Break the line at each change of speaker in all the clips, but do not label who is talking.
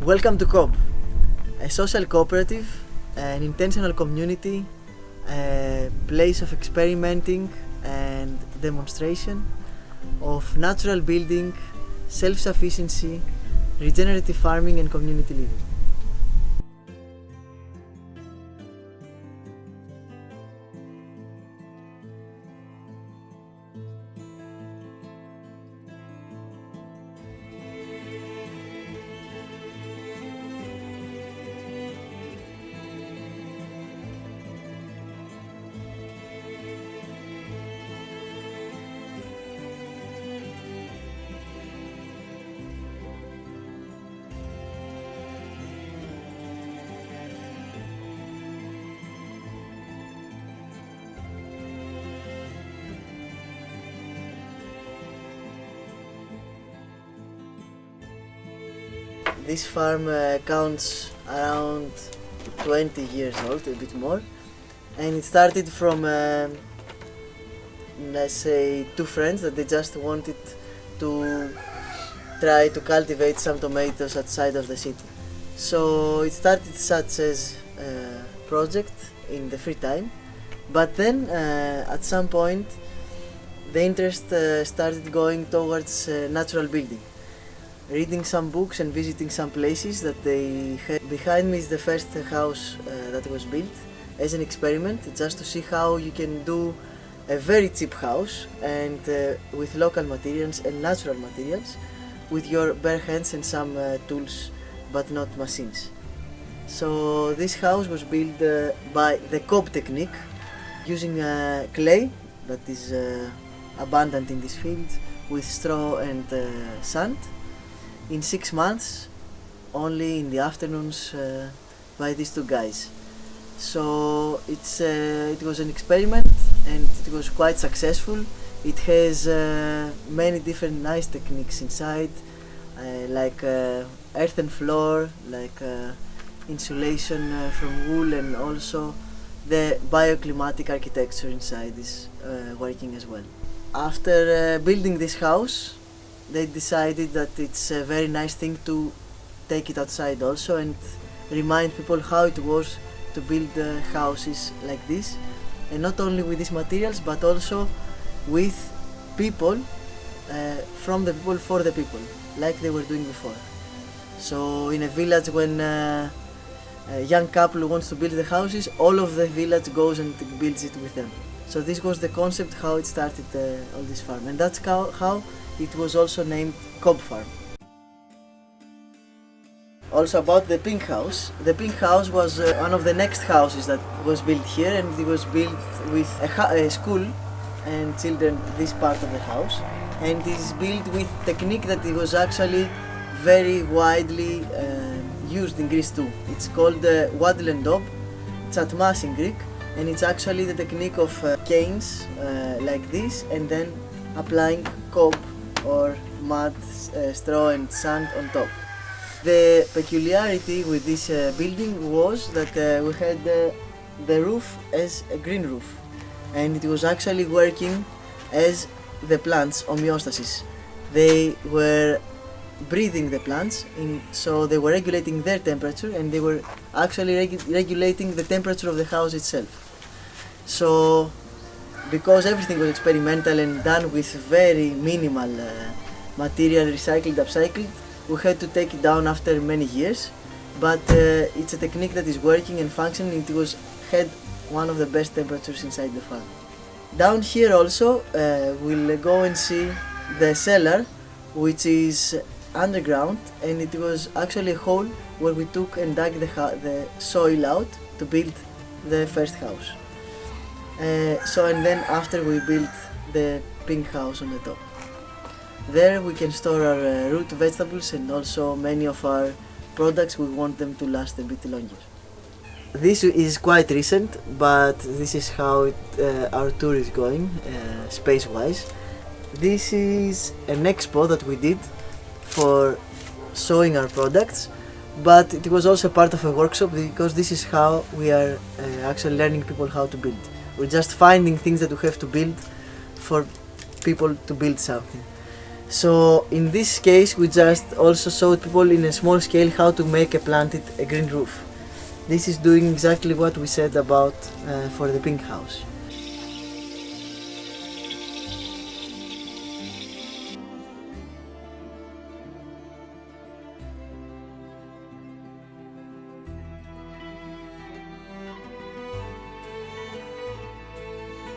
Welcome to COB, a social cooperative, an intentional community, a place of experimenting and demonstration of natural building, self-sufficiency, regenerative farming and community living. This farm counts around 20 years old, a bit more, and it started from, let's say, two friends that they just wanted to try to cultivate some tomatoes outside of the city. So it started such as a project in the free time, but then at some point the interest started going towards natural building. Reading some books and visiting some places that they had. Behind me is the first house that was built as an experiment, just to see how you can do a very cheap house and with local materials and natural materials with your bare hands and some tools, but not machines. So this house was built by the COB technique, using clay that is abundant in this field, with straw and sand, in 6 months, only in the afternoons, by these two guys. So it was an experiment and it was quite successful. It has many different nice techniques inside, like earthen floor, like insulation from wool, and also the bioclimatic architecture inside is working as well. After building this house, they decided that it's a very nice thing to take it outside also and remind people how it was to build houses like this, and not only with these materials but also with people, from the people for the people, like they were doing before. So in a village, when a young couple wants to build the houses, all of the village goes and builds it with them. So this was the concept, how it started on this farm, and that's how it was also named COB Farm. Also about the pink house. The pink house was one of the next houses that was built here, and it was built with a school and children, this part of the house, and it is built with technique that it was actually very widely used in Greece too. It's called the waddle dob, chatmas in Greek, and it's actually the technique of canes like this, and then applying cob or mud, straw and sand on top. The peculiarity with this building was that we had the roof as a green roof, and it was actually working as the plants homeostasis. They were breathing the plants in, so they were regulating their temperature, and they were actually regulating the temperature of the house itself. So because everything was experimental and done with very minimal material, recycled, upcycled, we had to take it down after many years, but it's a technique that is working and functioning. It had one of the best temperatures inside the farm. Down here also we'll go and see the cellar, which is underground, and it was actually a hole where we took and dug the soil out to build the first house. And then after we built the pink house on the top. There we can store our root vegetables and also many of our products. We want them to last a bit longer. This is quite recent, but this is how our tour is going space-wise. This is an expo that we did for showing our products, but it was also part of a workshop, because this is how we are actually learning people how to build. We're just finding things that we have to build for people to build something. So in this case we just also showed people in a small scale how to make a green roof. This is doing exactly what we said about for the pink house.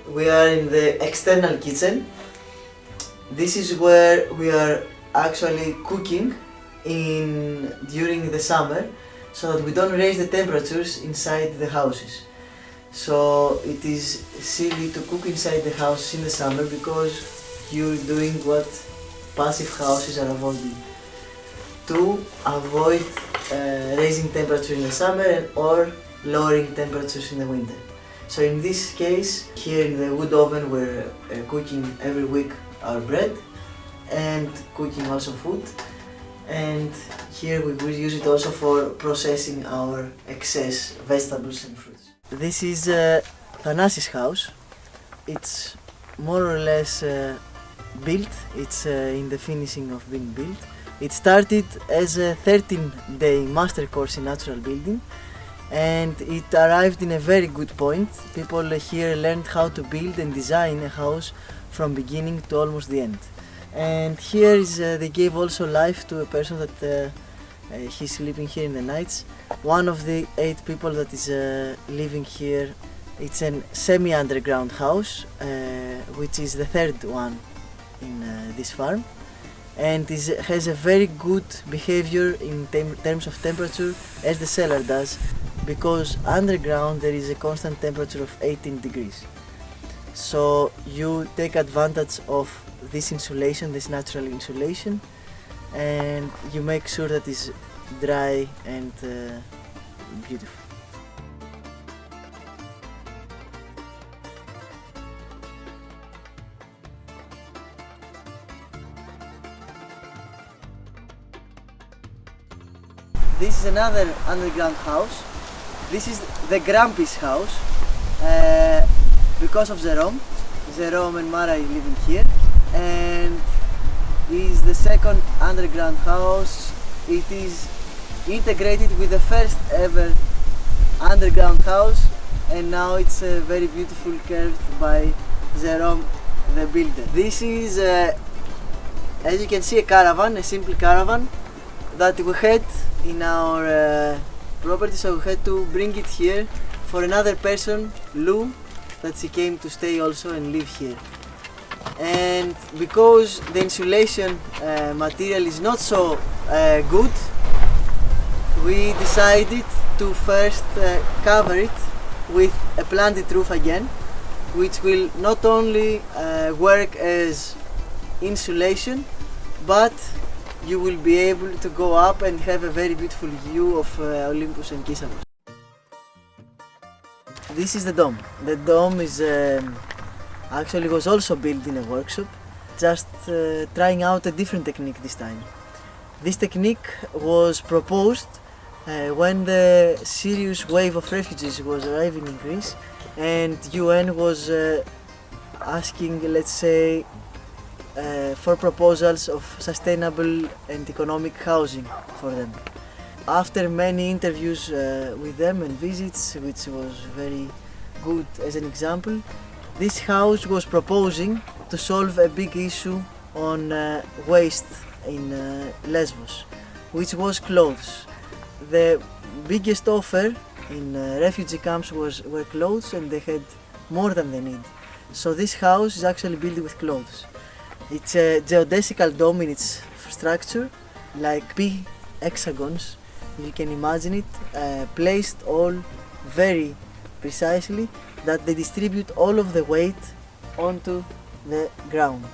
We are in the external kitchen. This is where we are actually cooking during the summer, so that we don't raise the temperatures inside the houses. So it is silly to cook inside the house in the summer because you're doing what passive houses are avoiding, to avoid raising temperature in the summer or lowering temperatures in the winter. So in this case, here in the wood oven we're cooking every week our bread and cooking also food, and here we will use it also for processing our excess vegetables and fruits. This is Thanasi's house. It's more or less built, it's in the finishing of being built. It started as a 13-day master course in natural building, and it arrived in a very good point. People here learned how to build and design a house from beginning to almost the end. And here is they gave also life to a person that he's sleeping here in the nights. One of the 8 people that is living here, it's a semi-underground house, which is the third one in this farm, and has a very good behavior in terms of temperature, as the cellar does, because underground there is a constant temperature of 18 degrees. So you take advantage of this insulation, this natural insulation, and you make sure that it's dry and beautiful. This is another underground house. This is the Grumpy's house, because of Jerome. Jerome and Mara are living here, and this is the second underground house. It is integrated with the first ever underground house, and now it's very beautiful, curved by Jerome the builder. This is, as you can see, a caravan, a simple caravan that we had in our property, so we had to bring it here for another person, Lou, that she came to stay also and live here. And because the insulation material is not so good, we decided to first cover it with a planted roof again, which will not only work as insulation, but you will be able to go up and have a very beautiful view of Olympus and Kisanos. This is the dome. The dome is actually was also built in a workshop, just trying out a different technique this time. This technique was proposed when the serious wave of refugees was arriving in Greece, and UN was asking, let's say, for proposals of sustainable and economic housing for them. After many interviews with them and visits, which was very good as an example, this house was proposing to solve a big issue on waste in Lesbos, which was clothes. The biggest offer in refugee camps were clothes, and they had more than they need. So this house is actually built with clothes. It's a geodesical dome in its structure, like P hexagons. You can imagine it placed all very precisely, that they distribute all of the weight onto the ground,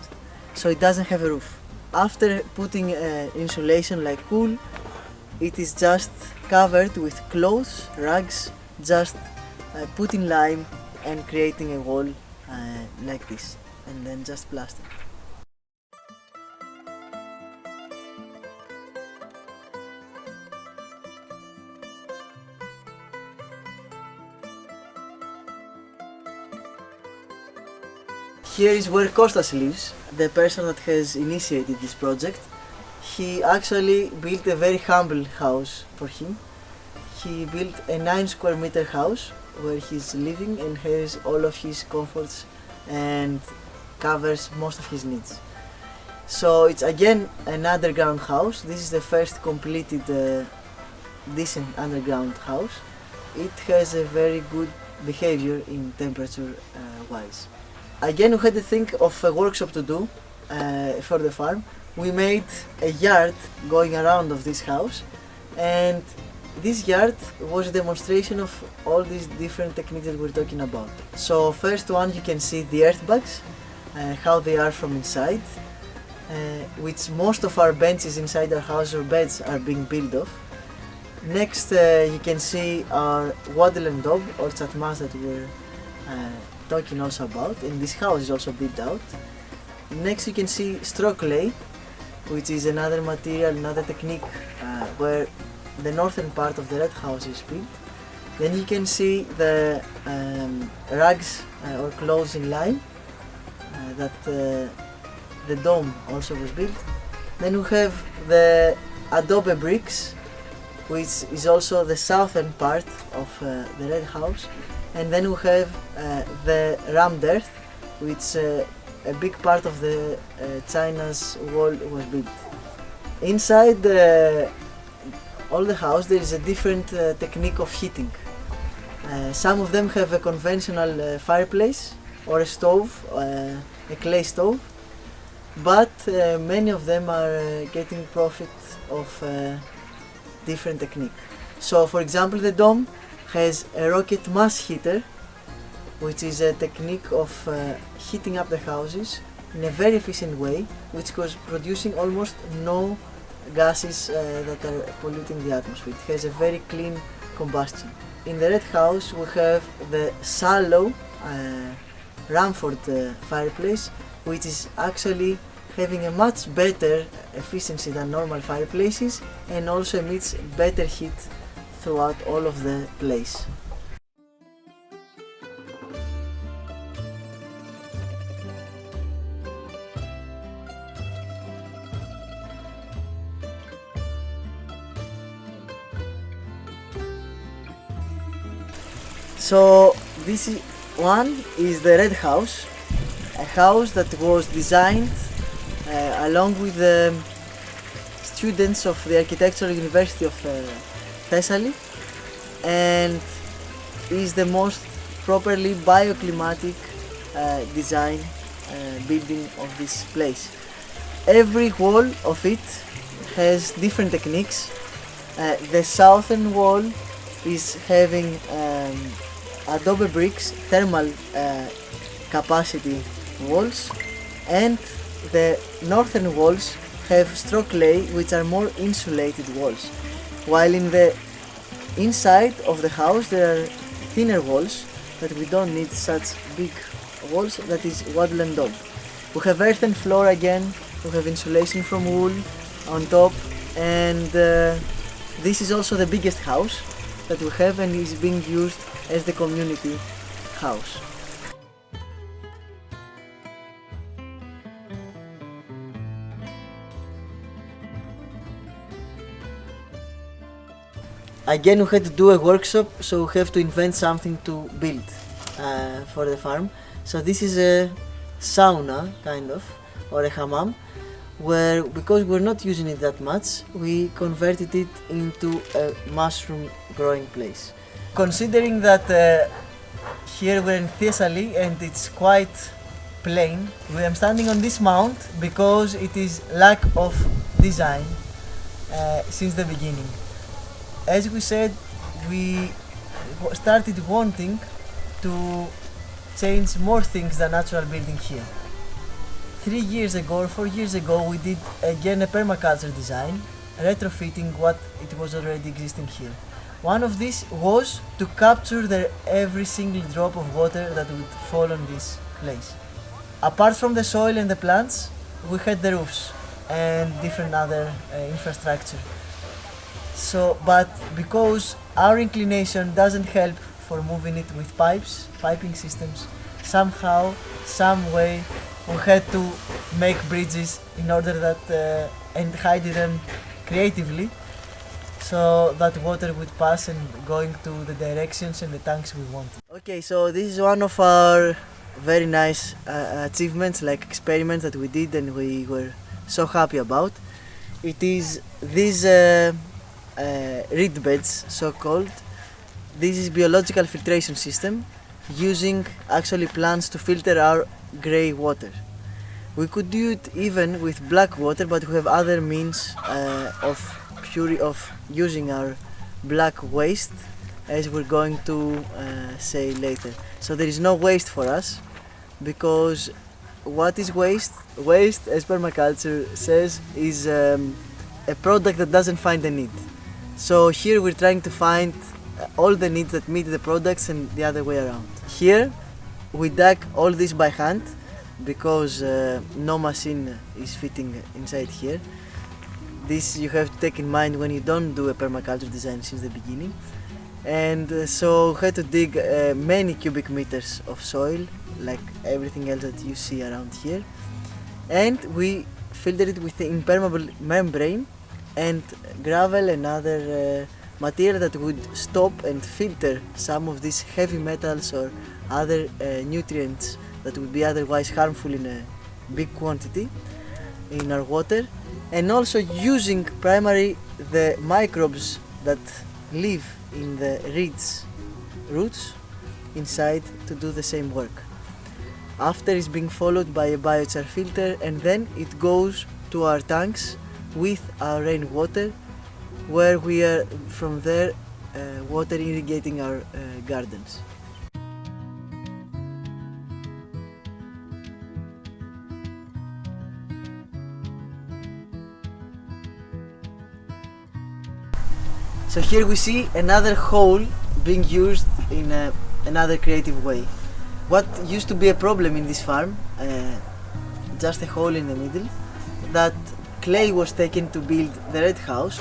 so it doesn't have a roof. After putting insulation like wool, it is just covered with clothes, rags, just putting lime and creating a wall like this, and then just plaster. Here is where Kostas lives, the person that has initiated this project. He actually built a very humble house for him. He built a 9 square meter house where he's living and has all of his comforts and covers most of his needs. So it's again an underground house. This is the first completed decent underground house. It has a very good behavior in temperature wise. Again, we had to think of a workshop to do for the farm. We made a yard going around of this house, and this yard was a demonstration of all these different techniques that we're talking about. So first one, you can see the earth bags, how they are from inside, which most of our benches inside our house or beds are being built of. Next, you can see our waterland daub or chatmas that we're talking also about, and this house is also built out. Next, you can see straw clay, which is another material, another technique where the northern part of the Earthhouse is built. Then you can see the rugs or clothes in lime that the dome also was built. Then we have the adobe bricks, which is also the southern part of the red house. And then we have the rammed earth, which a big part of the China's wall was built. Inside all the house there is a different technique of heating. Some of them have a conventional fireplace or a stove, a clay stove, but many of them are getting profit of different technique. So for example, the dome has a rocket mass heater, which is a technique of heating up the houses in a very efficient way, which was producing almost no gases that are polluting the atmosphere. It has a very clean combustion. In the red house we have the shallow Ramford fireplace, which is actually having a much better efficiency than normal fireplaces and also emits better heat throughout all of the place. So this one is the red house, a house that was designed along with the students of the Architectural University of Thessaly, and is the most properly bioclimatic design building of this place. Every wall of it has different techniques. The southern wall is having adobe bricks, thermal capacity walls, and the northern walls have straw clay, which are more insulated walls, while in the inside of the house there are thinner walls that we don't need such big walls, that is woodland daub. We have earthen floor again, we have insulation from wool on top, and this is also the biggest house that we have and is being used as the community house. Again, we had to do a workshop, so we have to invent something to build for the farm. So this is a sauna, kind of, or a hammam, where, because we're not using it that much, we converted it into a mushroom growing place. Considering that here we're in Thessaly and it's quite plain, we am standing on this mount because it is lack of design since the beginning. As we said, we started wanting to change more things than natural building here. 3 years ago or 4 years ago we did again a permaculture design, retrofitting what it was already existing here. One of these was to capture every single drop of water that would fall on this place. Apart from the soil and the plants, we had the roofs and different other infrastructure. So, but because our inclination doesn't help for moving it with piping systems, somehow, some way, we had to make bridges in order that and hide them creatively, so that water would pass and going to the directions and the tanks we wanted. Okay, so this is one of our very nice achievements, like experiments that we did and we were so happy about. It is these reed beds, so called. This is biological filtration system using actually plants to filter our grey water. We could do it even with black water, but we have other means of using our black waste, as we're going to say later. So there is no waste for us, because what is waste? Waste, as permaculture says, is a product that doesn't find a need. So here we're trying to find all the needs that meet the products and the other way around. Here we dug all this by hand, because no machine is fitting inside here. This you have to take in mind when you don't do a permaculture design since the beginning. And so we had to dig many cubic meters of soil, like everything else that you see around here. And we filtered it with the impermeable membrane and gravel and other material that would stop and filter some of these heavy metals or other nutrients that would be otherwise harmful in a big quantity in our water, and also using primarily the microbes that live in the reeds roots inside to do the same work. After it's being followed by a biochar filter, and then it goes to our tanks with our rainwater, where we are from there water irrigating our gardens. So here we see another hole being used in another creative way. What used to be a problem in this farm, just a hole in the middle, that clay was taken to build the Earthhouse,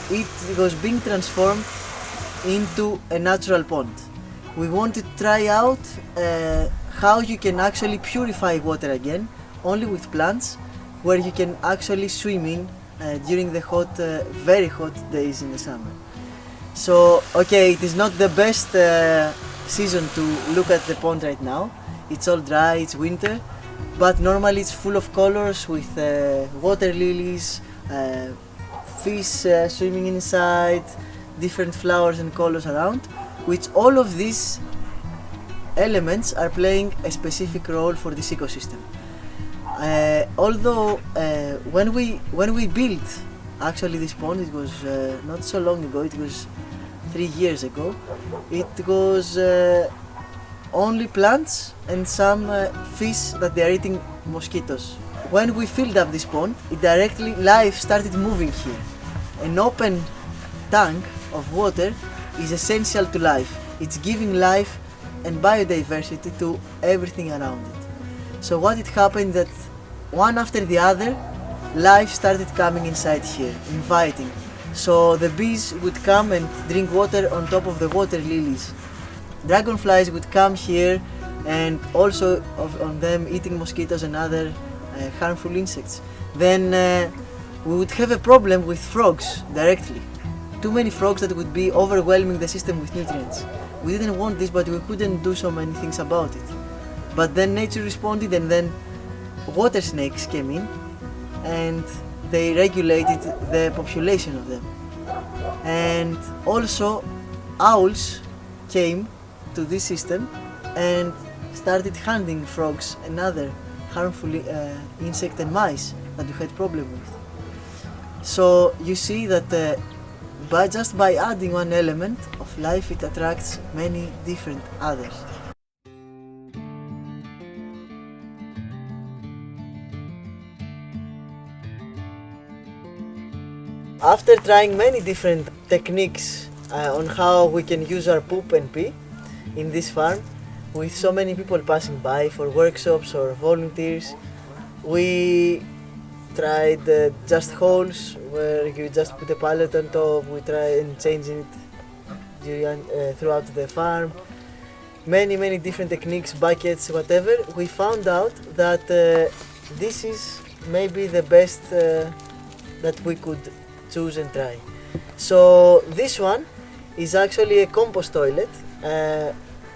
it was being transformed into a natural pond. We wanted to try out how you can actually purify water again, only with plants, where you can actually swim in during the hot, very hot days in the summer. So, okay, it is not the best season to look at the pond right now. It's all dry, it's winter, but normally it's full of colors with water lilies, fish swimming inside, different flowers and colors around, which all of these elements are playing a specific role for this ecosystem. Although when we built actually this pond, it was not so long ago, it was 3 years ago, it was only plants and some fish that they are eating mosquitoes. When we filled up this pond, life started moving here. An open tank of water is essential to life. It's giving life and biodiversity to everything around it. So what it happened that one after the other, life started coming inside here, inviting. So the bees would come and drink water on top of the water lilies. Dragonflies would come here and also on them eating mosquitoes and other harmful insects. Then we would have a problem with frogs directly. Too many frogs that would be overwhelming the system with nutrients. We didn't want this, but we couldn't do so many things about it. But then nature responded, and then water snakes came in and they regulated the population of them. And also owls came to this system and started hunting frogs and other harmful insects and mice that we had problem with. So you see that just by adding one element of life, it attracts many different others. After trying many different techniques on how we can use our poop and pee in this farm, with so many people passing by for workshops or volunteers, we tried just holes where you just put a pallet on top. We try and change it throughout the farm. many different techniques, buckets, whatever, we found out that this is maybe the best that we could choose and try. So this one is actually a compost toilet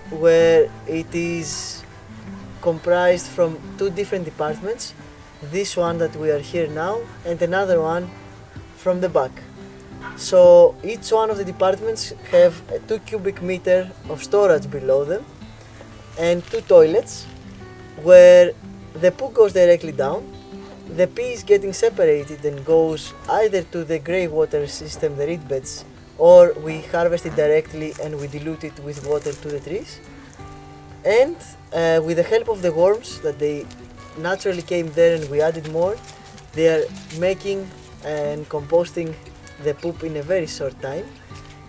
where it is comprised from two different departments. This one that we are here now and another one from the back. So each one of the departments have a 2 cubic meter of storage below them and 2 toilets where the poo goes directly down. The pee is getting separated and goes either to the Greywatersytem, the reed beds, or we harvest it directly and we dilute it with water to the trees. And with the help of the worms that they naturally came there and we added more, they are making and composting the poop in a very short time.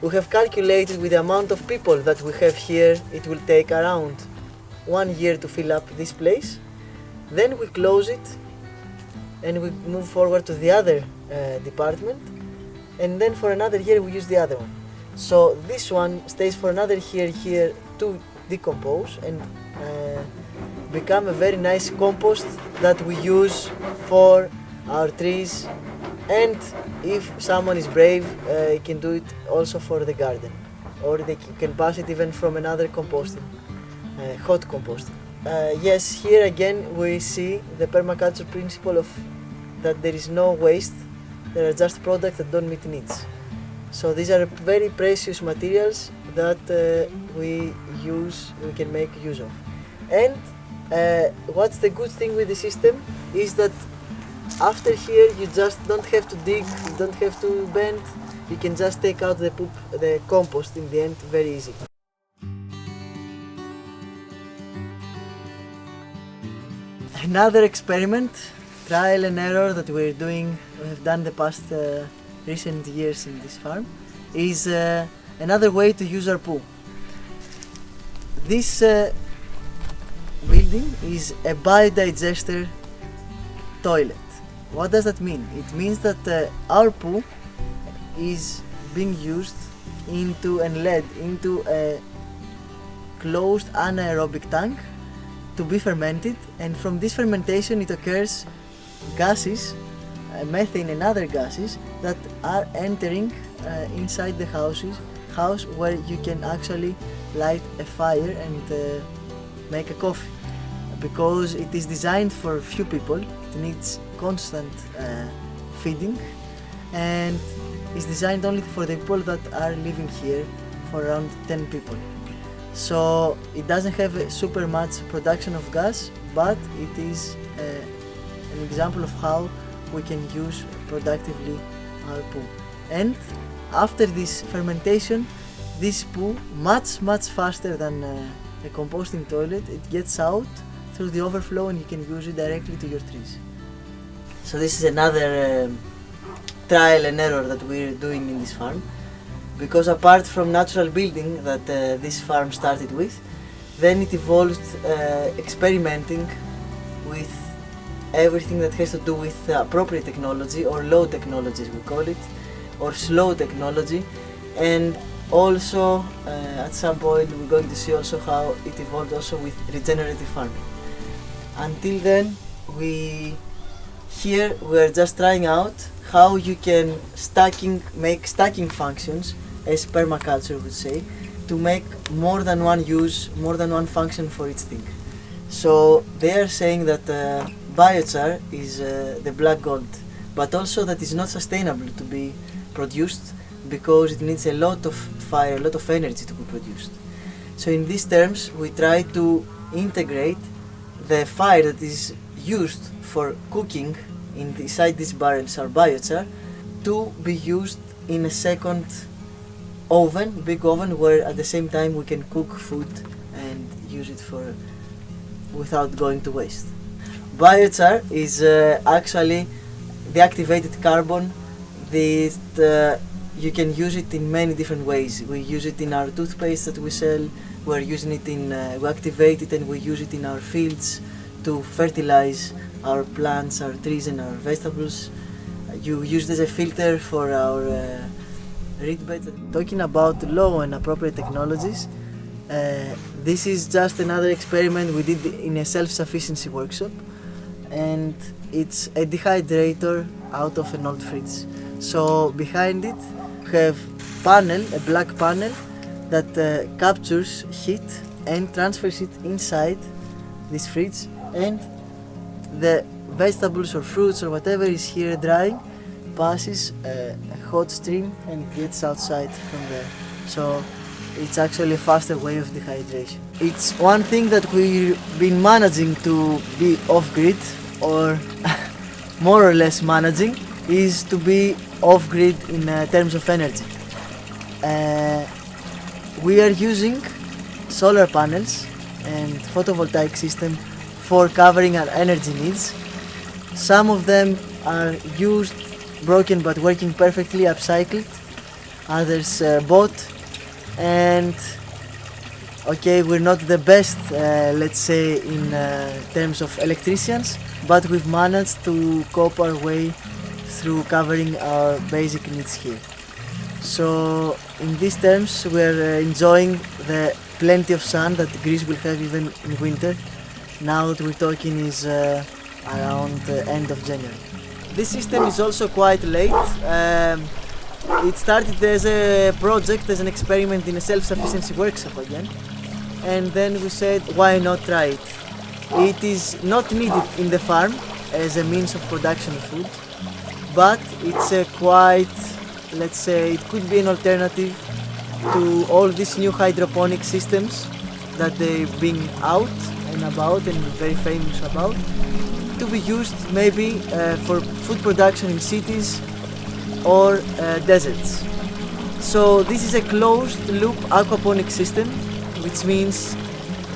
We have calculated with the amount of people that we have here, it will take around 1 year to fill up this place. Then we close it and we move forward to the other department, and then for another year we use the other one. So this one stays for another year here to decompose and become a very nice compost that we use for our trees, and if someone is brave, he can do it also for the garden, or they can pass it even from another composting, hot composting. Yes, here again we see the permaculture principle of that there is no waste, there are just products that don't meet needs. So these are very precious materials that we can make use of. And what's the good thing with the system is that after here you just don't have to dig, you don't have to bend, you can just take out the poop, the compost in the end, very easy. Another experiment, trial and error that we have done the past recent years in this farm, is another way to use our poo. This building is a biodigester toilet. What does that mean? It means that our poo is being used into and led into a closed anaerobic tank to be fermented, and from this fermentation it occurs gases, methane and other gases that are entering inside the house where you can actually light a fire and make a coffee. Because it is designed for few people, it needs constant feeding, and is designed only for the people that are living here, for around 10 people. So it doesn't have a super much production of gas, but it is an example of how we can use productively our poo. And after this fermentation, this poo much faster than a composting toilet, it gets out through the overflow and you can use it directly to your trees. So this is another trial and error that we're doing in this farm, because apart from natural building that this farm started with, then it evolved experimenting with everything that has to do with appropriate technology, or low technology as we call it, or slow technology, and also at some point we're going to see also how it evolved also with regenerative farming. Until then, we are just trying out how you can make stacking functions, as permaculture would say, to make more than one use, more than one function for each thing. So they are saying that biochar is the black gold, but also that is not sustainable to be produced because it needs a lot of fire, a lot of energy to be produced. So in these terms, we try to integrate the fire that is used for cooking inside these barrels, our biochar, to be used in a second oven, big oven, where at the same time we can cook food and use it without going to waste. Biochar is actually the activated carbon that you can use it in many different ways. We use it in our toothpaste that we sell, we're using it we activate it and we use it in our fields to fertilize our plants, our trees and our vegetables. You use it as a filter for our reed beds. Talking about low and appropriate technologies, This is just another experiment we did in a self-sufficiency workshop, and it's a dehydrator out of an old fridge. So behind it we have a black panel that captures heat and transfers it inside this fridge, and the vegetables or fruits or whatever is here drying passes a hot stream and gets outside from there. So it's actually a faster way of dehydration. It's one thing that we've been managing to be off-grid, or more or less managing, is to be off-grid in terms of energy. We are using solar panels and photovoltaic system for covering our energy needs. Some of them are used, broken but working perfectly, upcycled. Others bought, and okay, we're not the best, let's say, in terms of electricians, but we've managed to cope our way through covering our basic needs here. So in these terms, we're enjoying the plenty of sun that Greece will have even in winter. Now that we're talking is around the end of January. This system is also quite late. It started as a project, as an experiment in a self-sufficiency workshop again, and then we said, why not try it? It is not needed in the farm as a means of production of food, but it's a quite, let's say, it could be an alternative to all these new hydroponic systems that they've been out and about and very famous about, to be used maybe for food production in cities or deserts. So this is a closed loop aquaponic system, which means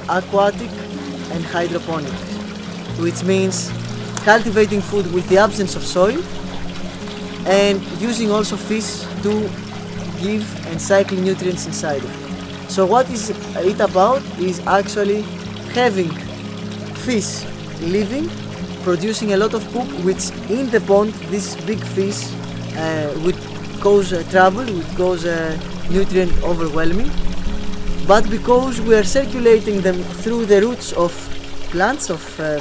aquatic and hydroponic, which means cultivating food with the absence of soil and using also fish to give and cycle nutrients inside of it. So what is it about is actually having fish living, producing a lot of poop, which in the pond this big fish would cause trouble, would cause nutrient overwhelming. But because we are circulating them through the roots of plants, of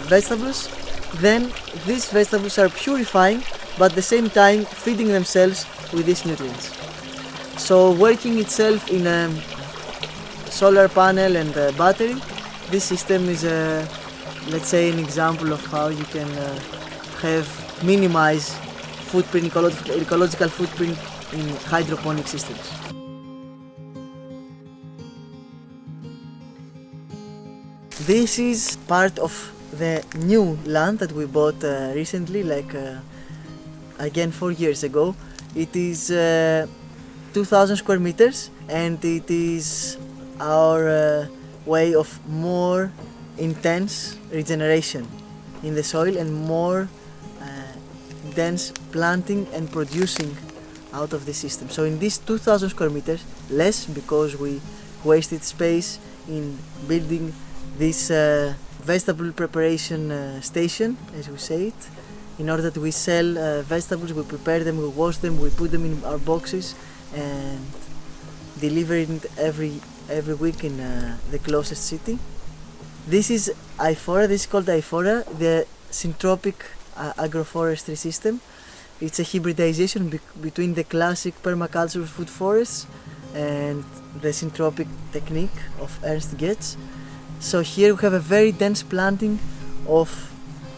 vegetables, then these vegetables are purifying, but at the same time feeding themselves with these nutrients. So working itself in a solar panel and a battery, this system is let's say an example of how you can minimize footprint, ecological footprint in hydroponic systems. This is part of the new land that we bought recently, again 4 years ago. It is 2,000 square meters, and it is our way of more intense regeneration in the soil and more dense planting and producing out of the system. So in these 2,000 square meters, less because we wasted space in building this vegetable preparation station, as we say it, in order that we sell vegetables, we prepare them, we wash them, we put them in our boxes and deliver it every week in the closest city. This is IFORA, this is called IFORA, the Syntropic agroforestry system. It's a hybridization between the classic permaculture food forests and the Syntropic technique of Ernst Goetz. So here we have a very dense planting of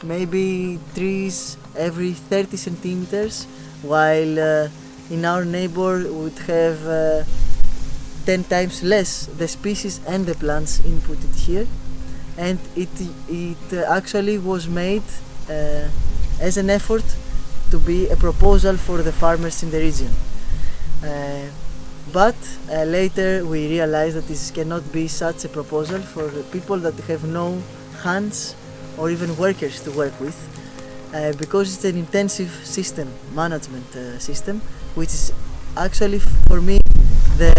maybe trees every 30 centimeters, while in our neighbor we would have 10 times less the species and the plants inputted here. And it actually was made as an effort to be a proposal for the farmers in the region. But later we realized that this cannot be such a proposal for people that have no hands or even workers to work with, because it's an intensive system, management system, which is actually for me the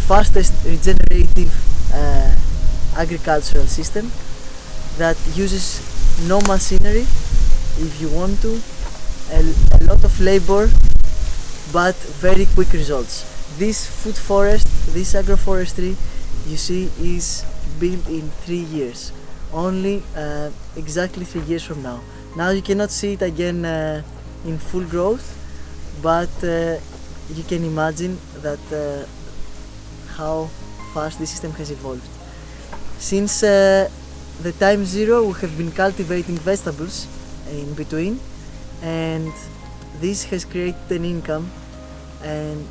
fastest regenerative agricultural system that uses no machinery, if you want to, a lot of labor, but very quick results. This food forest, this agroforestry, you see, is built in 3 years, only exactly 3 years from now. Now you cannot see it again in full growth, but you can imagine that how fast the system has evolved. Since the time zero, we have been cultivating vegetables in between, and this has created an income and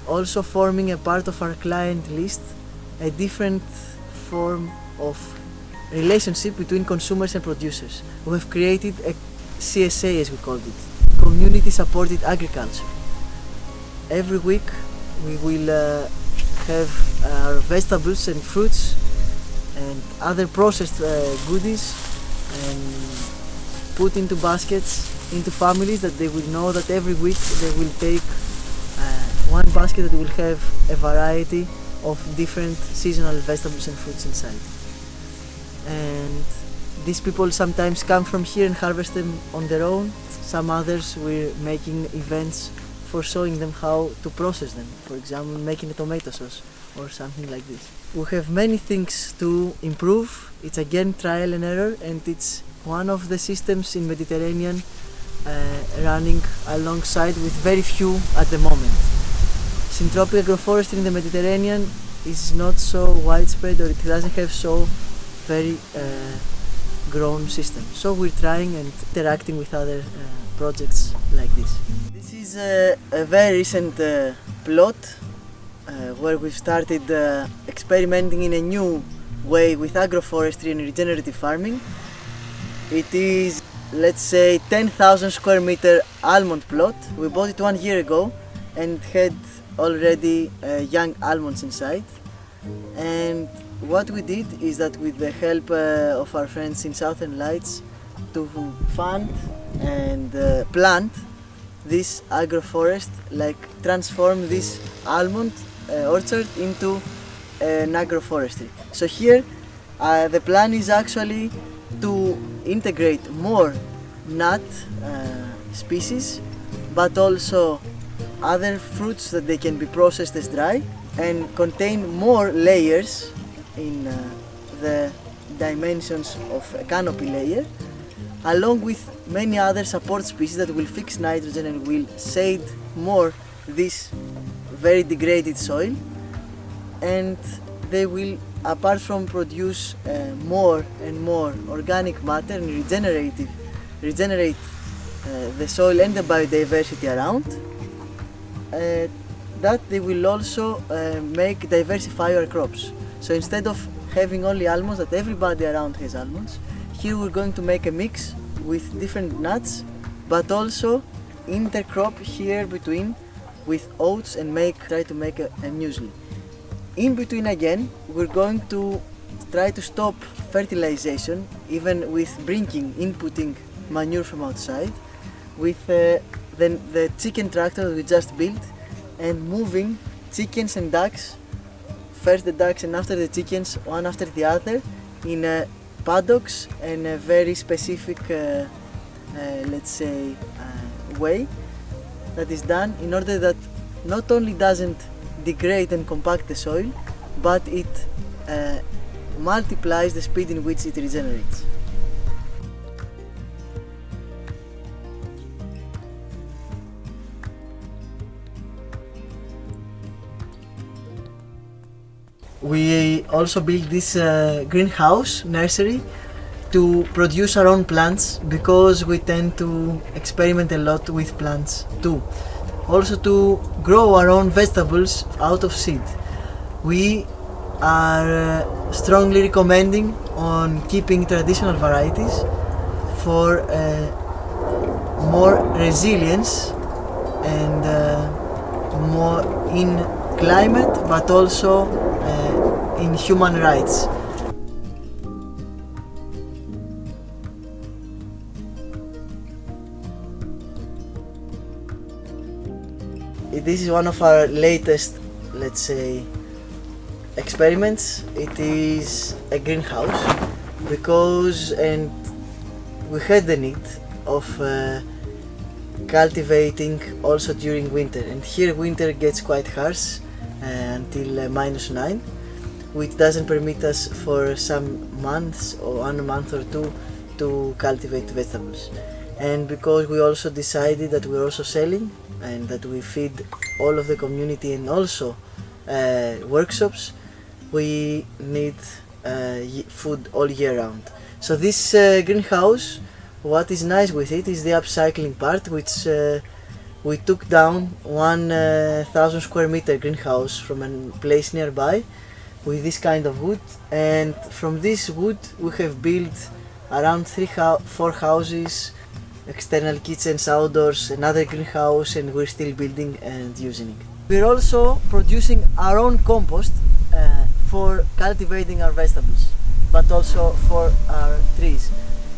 also forming a part of our client list, a different form of relationship between consumers and producers. We have created a CSA, as we called it, Community Supported Agriculture. Every week we will have our vegetables and fruits and other processed goodies and put into baskets into families that they will know that every week they will take one basket that will have a variety of different seasonal vegetables and fruits inside. And these people sometimes come from here and harvest them on their own. Some others we're making events for showing them how to process them, for example making a tomato sauce or something like this. We have many things to improve. It's again trial and error, and it's one of the systems in Mediterranean running alongside with very few at the moment. Syntropic agroforestry in the Mediterranean is not so widespread, or it doesn't have so very grown system. So we're trying and interacting with other projects like this. This is a very recent plot where we've started experimenting in a new way with agroforestry and regenerative farming. It is, let's say, 10,000 square meter almond plot. We bought it 1 year ago and had already young almonds inside. And what we did is that with the help of our friends in Southern Lights to fund and plant this agroforest, like transform this almond orchard into an agroforestry. So here the plan is actually to integrate more nut species, but also other fruits that they can be processed as dry and contain more layers in the dimensions of a canopy layer, along with many other support species that will fix nitrogen and will shade more this very degraded soil, and they will, apart from produce more and more organic matter and regenerate the soil and the biodiversity around, that they will also diversify our crops. So instead of having only almonds, that everybody around has almonds, here we're going to make a mix with different nuts, but also intercrop here between with oats and try to make a muesli. In between again, we're going to try to stop fertilization, even with inputting manure from outside, with the chicken tractor that we just built, and moving chickens and ducks, first the ducks and after the chickens, one after the other, in paddocks and a very specific, let's say, way that is done in order that not only doesn't degrade and compact the soil, but it multiplies the speed in which it regenerates. We also built this greenhouse nursery to produce our own plants, because we tend to experiment a lot with plants too. Also to grow our own vegetables out of seed. We are strongly recommending on keeping traditional varieties for more resilience and more in climate, but also in human rights. This is one of our latest, let's say, experiments. It is a greenhouse because we had the need of cultivating also during winter, and here winter gets quite harsh until -9. which doesn't permit us for some months or 1 month or two to cultivate vegetables. And because we also decided that we're also selling and that we feed all of the community and also workshops, we need food all year round. So this greenhouse, what is nice with it is the upcycling part, which we took down 1,000 square meter greenhouse from a place nearby with this kind of wood, and from this wood we have built around 4 houses, external kitchens, outdoors, another greenhouse, and we're still building and using it. We're also producing our own compost for cultivating our vegetables, but also for our trees.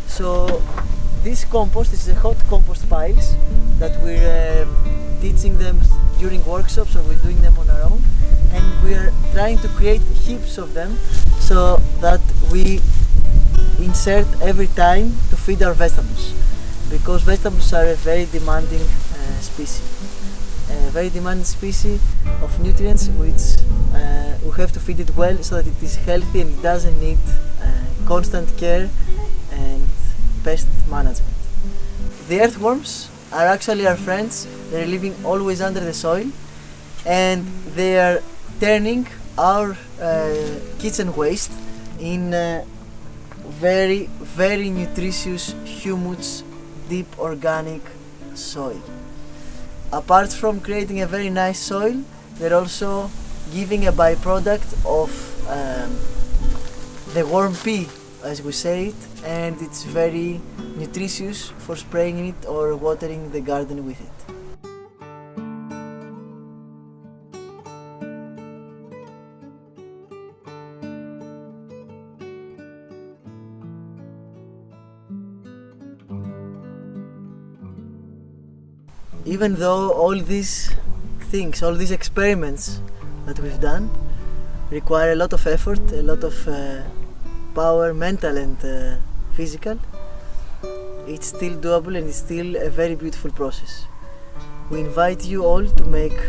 So this compost is a hot compost piles that we're teaching them during workshops, or we're doing them on our own, and we're trying to create heaps of them so that we insert every time to feed our vegetables, because vegetables are a very demanding species. A very demanding species of nutrients which we have to feed it well so that it is healthy and it doesn't need constant care and pest management. The earthworms are actually our friends. They're living always under the soil, and they are turning our kitchen waste in very, very nutritious, humus, deep organic soil. Apart from creating a very nice soil, they're also giving a byproduct of the worm pea, as we say it, and it's very nutritious for spraying it or watering the garden with it. Even though all these things, all these experiments that we've done require a lot of effort, a lot of power, mental and physical, it's still doable and it's still a very beautiful process. We invite you all to make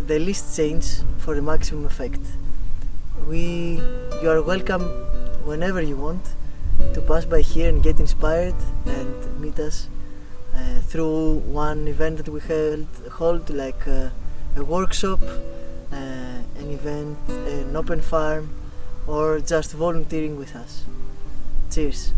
the least change for the maximum effect. You are welcome whenever you want to pass by here and get inspired and meet us through one event that we hold, like a workshop, an event, an open farm, or just volunteering with us. Cheers!